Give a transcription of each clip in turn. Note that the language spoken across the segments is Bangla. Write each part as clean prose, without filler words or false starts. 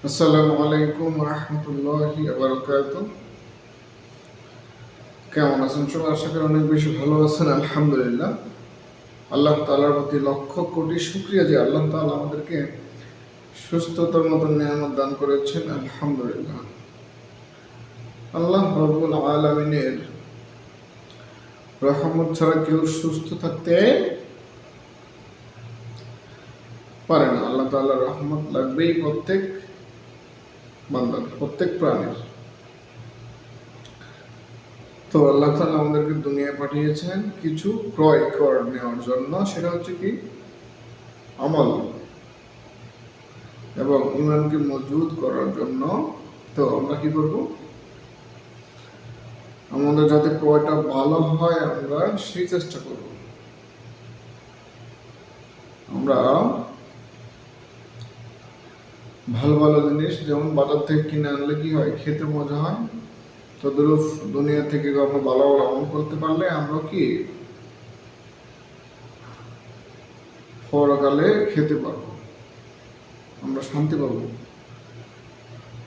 আসসালামু আলাইকুম রহমতুল্লাহি বারাকাতুহু। কেমন আছেন সবাই? আশা করি অনেক বেশি ভালো আছেন। আলহামদুলিল্লাহ। আল্লাহ তাআলার প্রতি লক্ষ কোটি শুকরিয়া যে আল্লাহ তাআলা আমাদেরকে সুস্থতার মতো নিয়ামত দান করেছেন। আলহামদুলিল্লাহ। আল্লাহ রাব্বুল আলামিনের রহমত ছাড়া কেউ সুস্থ থাকতে পারে না। আল্লাহ তাআলার রহমত লাগবেই প্রত্যেক বান্দার, প্রত্যেক প্রাণীর। তো আল্লাহ তাআলা আমাদেরকে দুনিয়ায় পাঠিয়েছেন কিছু ক্রয় করে নেওয়ার জন্য। সেটা হচ্ছে কি? আমল এবং ইমানকে মজবুত করার জন্য। তো আমরা কি করব? আমাদের যাতে ক্রয়টা ভালো হয় আমরা সেই চেষ্টা করব। আমরা ভালো ভালো জিনিস যেমন বাজার থেকে কিনে আনলে কি হয়, খেতে মজা হয়। তদ্রূপ দুনিয়া থেকে আমরা ভালো ভালো আমল করতে পারলে আমরা কি পরকালে খেতে পারবো, আমরা শান্তি পাবো।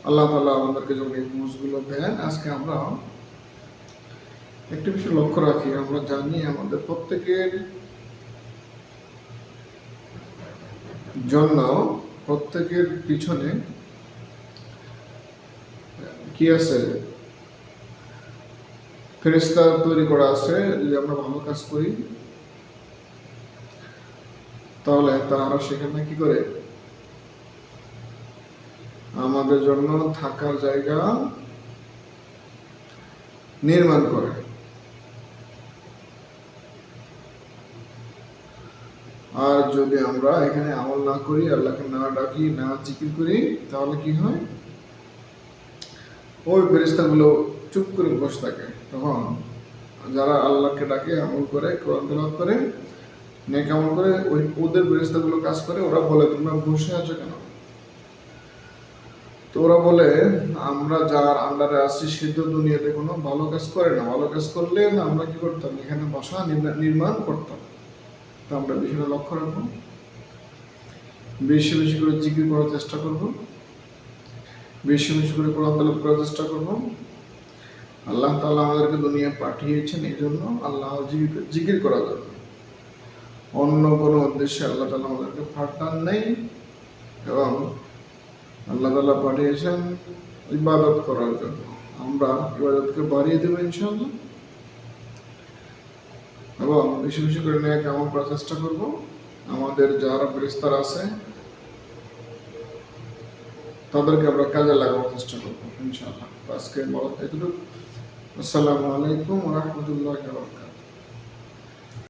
আল্লাহ তাআলা আমাদেরকে যখন এই বুঝগুলো দেন, আজকে আমরা একটি বিষয় লক্ষ্য রাখি। আমরা জানি আমাদের প্রত্যেকের জন্য, প্রত্যেকের পিছনে কি আছে? ফেরেশতা তৈরি করা আছে। যদি আমরা ভালো কাজ করি তাহলে তারা সেখানে কি করে? আমাদের জন্য থাকার জায়গা নির্মাণ করে। আর যদি আমরা এখানে আমল না করি, আল্লাহকে না ডাকি, না জিকির করি, তাহলে কি হয়? ওই ফেরেশতাগুলো চুপ করে বসে থাকে। তখন যারা আল্লাহকে ডাকে, আমল করে, কোরআন তেলাওয়াত করে, নেক আমল করে, ওদের ফেরেশতাগুলো কাজ করে। ওরা বলে, তোমরা বসে আছো কেন? তো ওরা বলে, আমরা যার আন্ডারে আছি সে তো দুনিয়াতে কোনো ভালো কাজ করে না। ভালো কাজ করলে আমরা কি করতাম? এখানে বাসা নির্মাণ করতাম। তো আমরা বিষয়টা লক্ষ্য রাখবো, বেশি বেশি করে জিকির করার চেষ্টা করব, বেশি বেশি করে কোরআন তেলাওয়াত করার চেষ্টা করব। আল্লাহ তাআলা আমাদেরকে দুনিয়া পাঠিয়েছেন এই জন্য, আল্লাহ জিকির করার জন্য। অন্য কোনো উদ্দেশ্যে আল্লাহ তাআলা আমাদেরকে পাঠান নেই। এবং আল্লাহ তাআলা পাঠিয়েছেন ইবাদত করার জন্য। আমরা ইবাদতকে বাড়িয়ে দেবো ইনশাআল্লাহ, এবং বেশি বেশি করে নেক আমল করার চেষ্টা করব। আমাদের যারা ফেরেশতা আছে তাদেরকে আমরা কাজে লাগানোর চেষ্টা করবো ইনশাআল্লাহ। আজকে বলা এতটুকু। আসসালামু আলাইকুম ওয়া রাহমাতুল্লাহি ওয়া বারাকাতুহু।